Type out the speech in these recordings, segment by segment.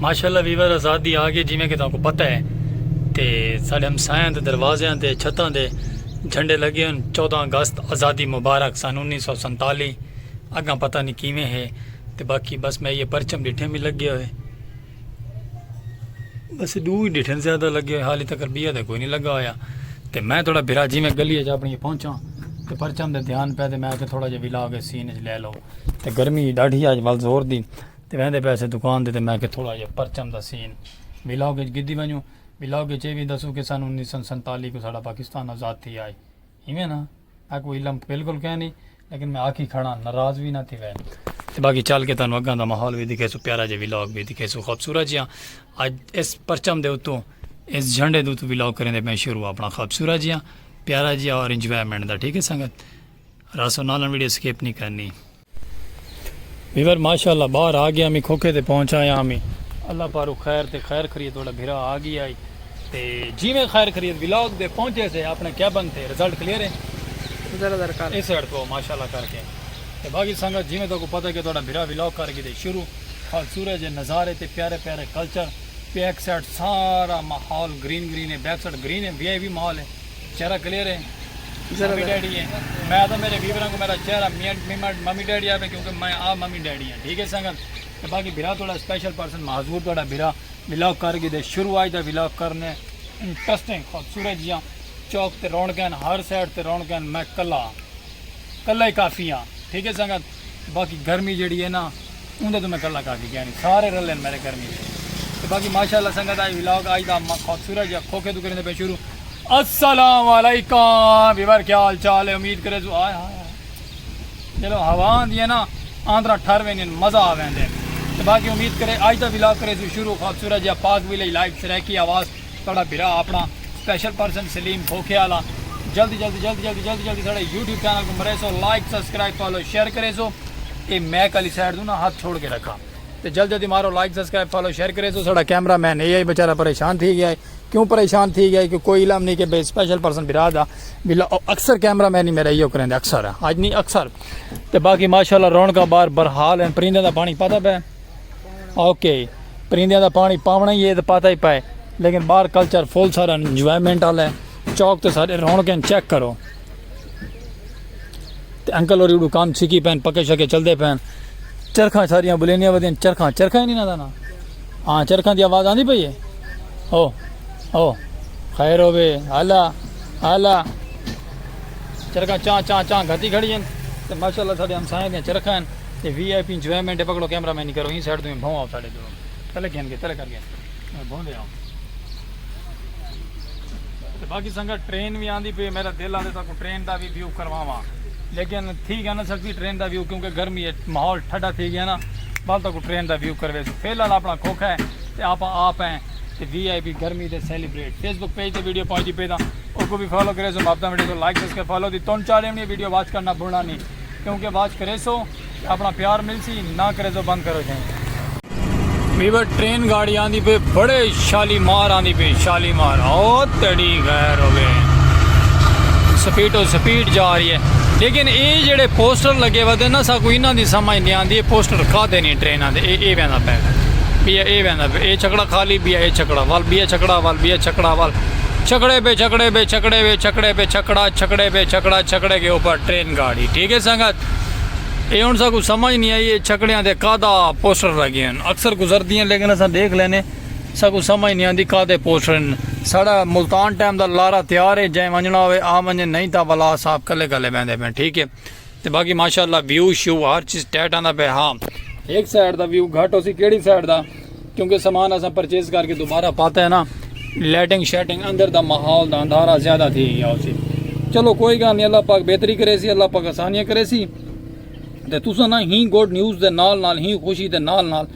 माशाअल्लाह वीवर आज़ादी आ गई जिमें कि तुमको पता है ते साढ़े हमसायां दे दरवाज़ियां ते छत्तां दे झंडे लगे हैं 14 अगस्त आज़ादी मुबारक सन 1947 अगं पता नहीं किमें है ते बाकी बस मैं ये परचम डिठे में लगे हुए बस दू ही डिठन ज़्यादा लगे हुए हाली तक बिया तो कोई नहीं लगा होया ते मैं थोड़ा बिरा जिमें गली अपनी पहुँचा तो परचम दे ध्यान पे मैं थोड़ा जिहा विला के सीन च ले लो तो गर्मी डाढ़ी अज वल जोर दी ते वहदे पैसे दुकान दे ते मैं थोड़ा जिहा परचम दा सीन विलाग गिद्दी वञूं विलाग च भी दसो कि सन 1947 को साड़ा पाकिस्तान आज़ाद थी आई इवें ना मैं कोई इलम बिल्कुल कह नहीं लेकिन मैं आखी खड़ा नाराज़ भी ना थी वै तो बाकी चल के तुहानूं अग्गां दा माहौल भी दिखे सो प्यारा जिहा विलाग भी दिखे सो खूबसूरत जिहा अज इस परचम दे उत्तों इस झंडे दे उत्तों विलाग करें दे मैं शुरू अपना खूबसूरत जिहा प्यारा जिहा और इंजॉयमेंट दा ठीक है संगत रासो नाल वीडियो स्किप नहीं करनी वीवर माशाअल्लाह बाहर आ गया मैं खोखे ते पहुंच आया मैं अल्लाह पारू खैर ते खैर खरीद थोड़ा भिरा आ गई आई ते जिमें खैर खरीद विलाग दे पहुंचे से अपने क्या बनते रिजल्ट क्लियर है कर इस साइड को माशाअल्लाह करके ते बाकी संगत जिमें तो को पता है कि थोड़ा भिरा विलाग करके दे शुरू खूबसूरत नज़ारे ते प्यारे प्यारे कल्चर बैक साइड सारा माहौल ग्रीन ग्रीन है बैक साइड ग्रीन है वीआईपी माहौल है चेहरा क्लियर है मम्मी डैडी है मैं तो मेरे व्यूवरों को मेरा चेहरा मम्मी डैडी आवे क्योंकि मैं आप मम्मी डैडी हैं ठीक है संगत तो बाकी बिरा थोड़ा स्पेशल पर्सन माजूर थोड़ा बिरा विलाग करके दे शुरू आज का विलाग करने इंटरेस्टिंग खूबसूरत जिहा चौक ते रौनक हर साइड ते रौनक मैं कला ही काफ़ी हाँ ठीक है संगत बाकी गर्मी जी है ना उन्हें तो मैं कला काफ़ी क्या नहीं सारे रले मेरे गर्मी तो बाकी माशाअल्लाह संगत आज विलाग आज का खूबसूरत जिहा खोखे तो करें पे शुरू अस्सलाम वालेकुम वीवर क्या हाल चाल है उम्मीद करे जो आए चलो हवा आंदी है ना आंध्रा ठरवे मज़ा आ वेंदे तो बाकी उम्मीद करे आज का विलाग करे शुरू खूबसूरत जिहा पाक विले लाइव सराय की आवाज़ थोड़ा बिरा अपना स्पेशल पर्सन सलीम खोखे वाला जल्दी जल्दी जल्दी जल्दी जल्दी जल्दी साढ़े यूट्यूब चैनल को मरे so like subscribe follow share करे सो ये मैक वाली साइड दूँ ना हाथ छोड़ के रखा तो जल्दी जल्दी मारो लाइक सब्सक्राइब फॉलो शेयर करे सो साढ़ा कैमरा मैन ये बेचारा परेशान थी गया है क्यों परेशान थी गया कि कोई इलम नहीं कि भाई स्पेशल पर्सन बिराद आ बिला अक्सर कैमरा मैन ही मेरा इो करें अक्सर है आज नहीं अक्सर तो बाकी माशाल्लाह रौनक बार बरहाल है परिंदे का पानी पता पे ओके परिंदे का पानी पावना ही है तो पता ही पाए लेकिन बाहर कल्चर फुल सारा इंजॉयमेंट वाला है चौक तो सारे रौनक चेक करो तो अंकल और काम सीखी पैन पके शके चलते पैन चरखा सारिया बुलेनिया वधिया चरखा ही नहीं ना हाँ चरखा की आवाज़ आती पई है ओ खैर होवे हाला हाला चरखा चा चा चा घती खड़ी हैं तो माशाल्लाह साढ़े हमसाए दियां चरखा हैं ते वीआईपी इंजॉयमेंट है पकड़ो कैमरा मैन नहीं करो ही साइड तुम भाव आओ साढ़े दो तले करके भोंदे आओ तो बाकी संगत ट्रेन भी आंदी पे मेरा दिल आंदे तक ट्रेन का भी व्यू करवावा लेकिन ठीक है ना सकती ट्रेन का व्यू क्योंकि गर्मी है माहौल ठंडा थी गया ना बाल तक ट्रेन का व्यू करवे फिलहाल अपना खोखा है तो आप हैं तो वीआईपी गर्मी दे सेलिब्रेट फेसबुक पेज पे वीडियो पहुंची पे था उसको भी फॉलो करे सो आपका वीडियो को लाइक करके follow the 3-4 minute video watch करना भूलना नहीं क्योंकि वॉच करे सो अपना प्यार मिल सी ना करे सो बंद करो जाए वीवर ट्रेन गाड़ी आंदी पे बड़े शालीमार आंदी पे शालीमार ओ तड़ी गैर हो गए स्पीड जा रही है लेकिन ये जेडे पोस्टर लगे वे ना साकू इन्हों की समझ नहीं आती पोस्टर खाते नहीं ट्रेन के ये वहदा पै भी ये वहदा पे ये छकड़ा खाली भी है छकड़ा वाल भी छकड़ा वाल भी छकड़ा वाल छकड़े पे छकड़े पे छकड़े पे छकड़े पे छकड़ा छकड़े पे छकड़ा छकड़े के ऊपर ट्रेन गाड़ी ठीक है संगत ये हूँ साकू समझ नहीं आई ये छकड़िया के कादा पोस्टर लगे हैं अक्सर गुजरती हैं लेकिन अस देख लेने साकू समझ नहीं आती कादे पोस्टर साड़ा मुल्तान टाइम का लारा तैयार है जै वजना हो आ वजे नहीं तो वाला साहब कले कले बहते पे ठीक है तो बाकी माशाल्लाह व्यू शू हर चीज़ टैट आंदा पे हाँ एक साइड का व्यू घट हो सी केड़ी साइड का क्योंकि सामान अस परचेज करके दोबारा पाता है ना लाइटिंग शेटिंग अंदर का माहौल का अंधारा ज़्यादा थी गया उसी चलो कोई गल नहीं अल्लाह पाक बेहतरी करे सी अल्लाह पाक आसानियाँ करे सी तो तुसा ना ही गुड न्यूज़ के नाल ही खुशी के नाल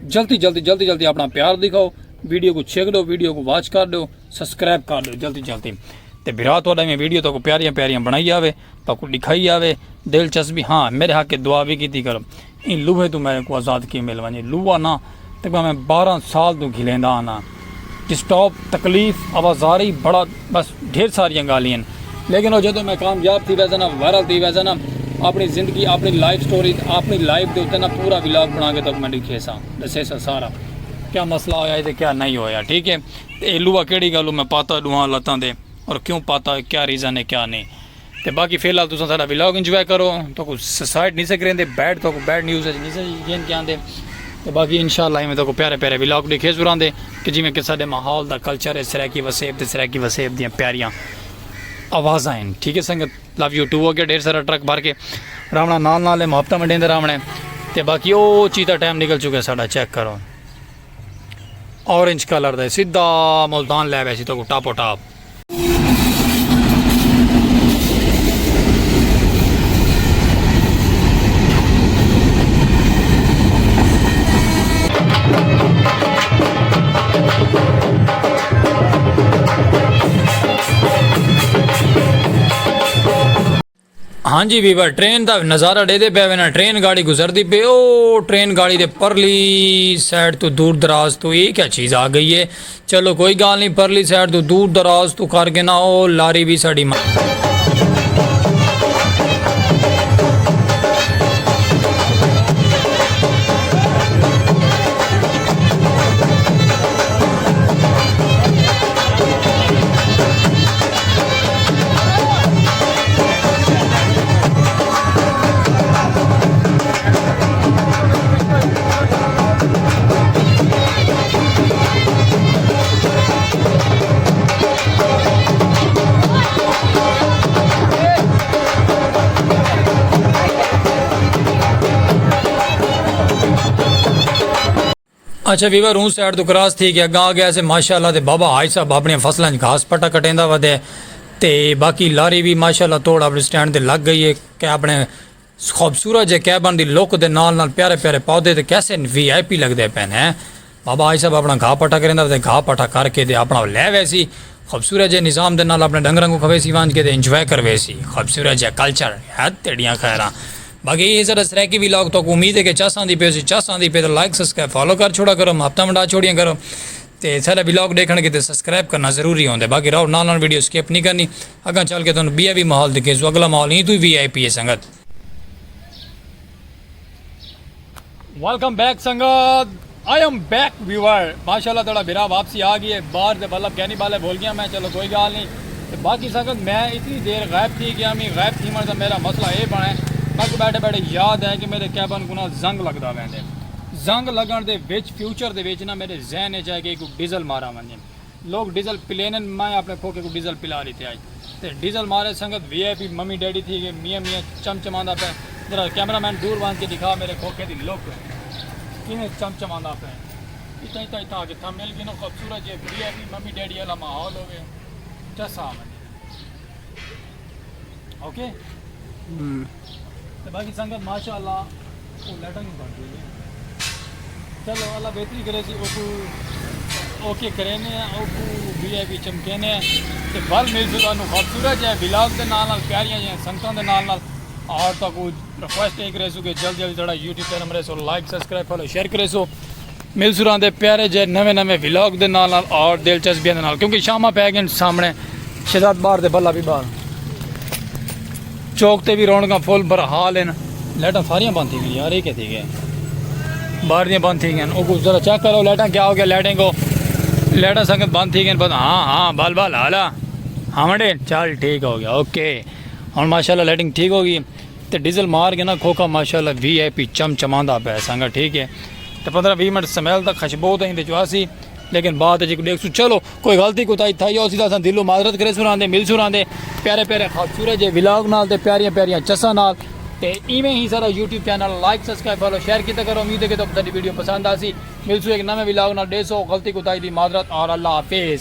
जल्दी जल्दी जल्दी जल्दी अपना प्यार दिखाओ वीडियो को छेक दो वीडियो को वॉच कर दो सब्सक्राइब कर दो जल्दी जल्दी तो बिरा थोड़ा मैं वीडियो तो प्यारियां प्यारियां बनाई आवे तो दिखाई आवे दिलचस्पी हाँ मेरे हक के दुआ भी की करो इन लूहे तो मेरे को आज़ाद की मिल वजे लूहा ना तो मैं 12 साल तो खिलेंदा आना डिस्टॉप तकलीफ आवाजारी बड़ा बस ढेर सारिया गालियां लेकिन वो जो मैं कामयाब थी वैसे ना वायरल थी वैसे ना अपनी जिंदगी अपनी लाइफ स्टोरी अपनी लाइफ के उत्ते ना पूरा विलाग बना के तक मैं लिखे सा दसे सा सारा क्या मसला होया ते क्या नहीं होया, ठीक है। ते लुआ केड़ी गल मैं पाता दुआ लत्तां दे और क्यों पाता है, क्या रीज़न है क्या नहीं। तो बाकी फिलहाल तुम सारा व्लॉग इंजॉय करो, तो कुछ साइड नहीं सक रहे बैड तो बैड न्यूज़ नहीं से क्या आते। तो बाकी इंशाल्लाह मैं तो प्यारे प्यारे व्लॉग दिखे सुरांदे कि जिमें कि साडे माहौल दा कल्चर है, सराकी वसेब ते सराकी वसेब दियां प्यारियां आवाज़ां हैं, ठीक है संगत। लव यू टू हो गया, ढेर सारा ट्रक भर के रावणा नाल नाल मुहब्बत मंडेंदे रावणे। तो बाकी वो चीता टाइम निकल चुका साडा, चेक करो ऑरेंज कलर दे सीधा मुल्तान लै वैसी तो टापो टाप। हाँ जी वीवर, ट्रेन का नज़ारा देते पे ना, ट्रेन गाड़ी गुजरती पे, ओ ट्रेन गाड़ी दे परली साइड तो दूर दराज तो ये क्या चीज़ आ गई है। चलो कोई गल नहीं, परली साइड तो दूर दराज तो करके ना ओ लारी भी साड़ी अच्छा वीवर हूँ साइड तो क्रॉस थी कि अगा आ गया से माशाल्लाह ते बाबा हाई साहब अपने फसलों घास पट्टा कटेंदा वधे। ते बाकी लारी भी माशाल्लाह तोड़ अपने स्टैंड ते लग गई है कि अपने खूबसूरत जे कैबन दी लुक दे नाल प्यारे प्यारे पौधे ते कैसे VIP लगते पे हैं। बाबा हाई साहब अपना घाह पट्टा करेंदा वधे, घाह पट्टा करके ते अपना लै वैसी खूबसूरत जे निज़ाम दे नाल अपने डंगरां को खवेसी वांझ के इंजॉय करवेसी खूबसूरत जे कल्चर है तेड़ियां खैरां। बाकी ये सर सराकी व्लॉग तो उम्मीद है कि चस आंदी पे चस आंदी पे तो लाइक सब्सक्राइब फॉलो कर छोड़ा करो, हफ्ता मंडा छोड़ियां करो। तो सारा व्लॉग देखने के सब्सक्राइब करना जरूरी होंगे। बाकी रहो नाल वीडियो स्किप नहीं करनी, अगर चल के तुम भी माहौल दिखे सो अगला माहौल ही तू VIP है संगत। वेलकम बैक संगत, आई एम बैक व्यूअर। माशाल्लाह थोड़ा बिरा वापसी आ गई है, बाहर से मतलब कहनी वाले बोल गया मैं, चलो कोई गल नहीं। तो बाकी संगत मैं इतनी देर गायब थी कि मैं गायब थी मतलब मेरा मसला ये बना है, मैं बैठे बैठे याद है कि मेरे कैबन को ना जंग लगता वैसे जंग लगन दे विच फ्यूचर दे विच ना मेरे जहन है चाहे कि डीजल मारा वने लोग डीजल पिलेन, मैं अपने खोखे को डीजल पिला रही थे आज। तो डीजल मारे संगत VIP मम्मी डैडी थी कि मियाँ मियाँ चमचमांदा पे, जरा कैमरामैन दूर बांध के दिखा मेरे खोखे की लुक कि चमचमांदा पे। इतना इतना इतना आगे था मिल गया खूबसूरत जे VIP मम्मी डैडी वाला माहौल हो गया चसा ओके। तो बाकी संगत माशाल्लाह वो लटन बन गई है, चलो अल्लाह बेहतरी करे सी ओके करेने ओकू VIP चमकेने ते बल मिल जुदा खूबसूरत है व्लॉग के नाल प्यारियां हैं संगतों के नाल और तो को रिक्वेस्ट एक रहे सो कि जल्दी जल्दी थोड़ा YouTube चैनल मेरे so like subscribe follow share करे सो मिल सुरांदे प्यारे जे नवे नवे व्लॉग के नाल और दिलचस्पियां के नाल, क्योंकि शामा पै गए सामने शहजाद बाहर दे बल्ला भी बाहर चौक ते भी रौनक फुल बरहाल हैं। लाइटा सारियां बंद थी गई यार, ये क्या थी गए बाहर दियां बंद थी गई कुछ जरा चेक करो लाइटा क्या हो गया लाइटें को, लाइटा संगत बंद थी गई बस। हाँ हाँ बाल बाल हाला हाँ मंडे चल ठीक हो गया ओके। और माशाल्लाह लाइटिंग ठीक होगी तो डीजल मार के ना खोखा माशाल्लाह VIP चमचमांदा पे संगत, ठीक है। तो 15-20 मिनट स्मैल तक खुशबू तो ही चुआसी, लेकिन बात जी देख चलो कोई गलती कोताही था या सीधा दिलों माजरत करे सुनाते मिल सुनाते प्यारे प्यारे खूबसूरत जे व्लॉग नाल ते प्यारियां प्यारियां चसा नाल। ते इवें ही सारा YouTube channel like subscribe follow share किया करो। उम्मीद है कि तुम साडी वीडियो पसंद आसी। मिलसू एक नवे व्लॉग नाल 150 गलती कोताही दी माजरत और अल्लाह हाफिज़।